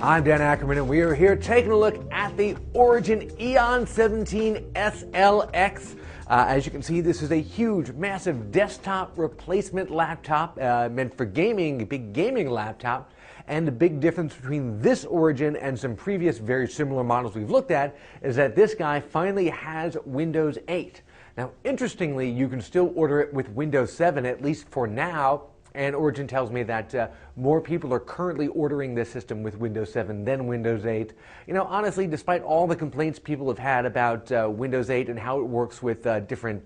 I'm Dan Ackerman, and we are here taking a look at the Origin EON17 SLX. As you can see, this is a huge, massive desktop replacement laptop meant for gaming, big gaming laptop. And the big difference between this Origin and some previous very similar models we've looked at is that this guy finally has Windows 8. Now, interestingly, you can still order it with Windows 7, at least for now. And Origin tells me that more people are currently ordering this system with Windows 7 than Windows 8. You know, honestly, despite all the complaints people have had about Windows 8 and how it works with different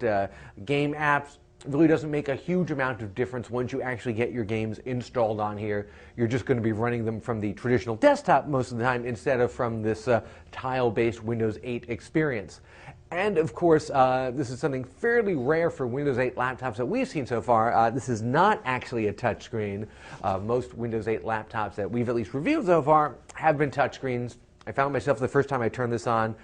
game apps, it really doesn't make a huge amount of difference once you actually get your games installed on here. You're just going to be running them from the traditional desktop most of the time instead of from this tile-based Windows 8 experience. And of course, this is something fairly rare for Windows 8 laptops that we've seen so far. This is not actually a touchscreen. Most Windows 8 laptops that we've at least reviewed so far have been touchscreens. I found myself the first time I turned this on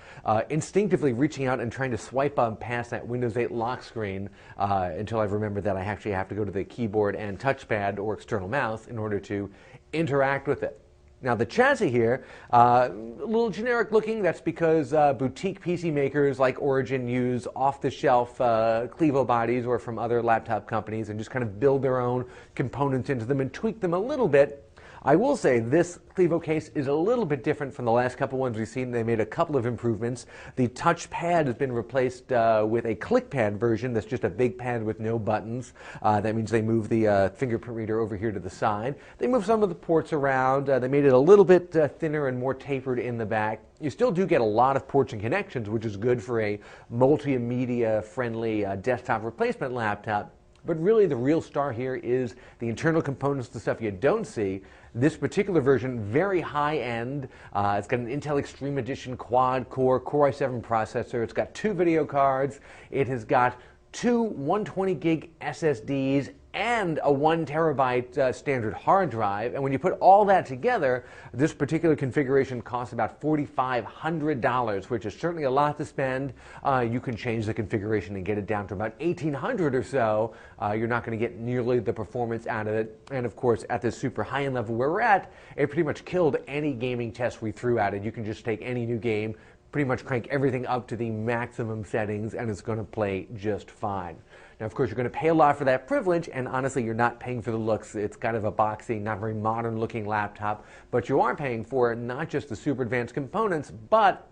instinctively reaching out and trying to swipe on past that Windows 8 lock screen until I remembered that I actually have to go to the keyboard and touchpad or external mouse in order to interact with it. Now the chassis here, a little generic looking. That's because boutique PC makers like Origin use off-the-shelf Clevo bodies or from other laptop companies and just kind of build their own components into them and tweak them a little bit. I will say this Clevo case is a little bit different from the last couple ones we've seen. They made a couple of improvements. The touchpad has been replaced with a ClickPad version that's just a big pad with no buttons. That means they move the fingerprint reader over here to the side. They moved some of the ports around. They made it a little bit thinner and more tapered in the back. You still do get a lot of ports and connections, which is good for a multimedia-friendly desktop replacement laptop. But really the real star here is the internal components, the stuff you don't see. This particular version, very high-end. It's got an Intel Extreme Edition quad-core Core i7 processor. It's got 2 video cards. It has got 2 120 gig SSDs and a 1 terabyte standard hard drive. And when you put all that together, this particular configuration costs about $4,500, which is certainly a lot to spend. You can change the configuration and get it down to about $1,800 or so. You're not going to get nearly the performance out of it. And of course, at this super high-end level where we're at, it pretty much killed any gaming test we threw at it. You can just take any new game, pretty much crank everything up to the maximum settings, and it's going to play just fine. Now, of course, you're going to pay a lot for that privilege, and honestly, you're not paying for the looks. It's kind of a boxy, not very modern-looking laptop, but you are paying for not just the super advanced components, but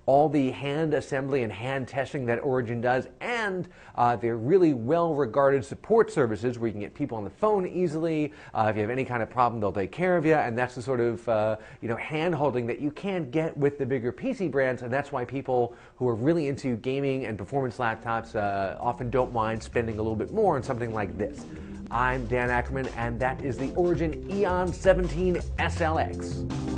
all the hand assembly and hand testing that Origin does, and their really well-regarded support services where you can get people on the phone easily. If you have any kind of problem, they'll take care of you, and that's the sort of hand-holding that you can't get with the bigger PC brands, and that's why people who are really into gaming and performance laptops often don't mind spending a little bit more on something like this. I'm Dan Ackerman, and that is the Origin EON17 SLX.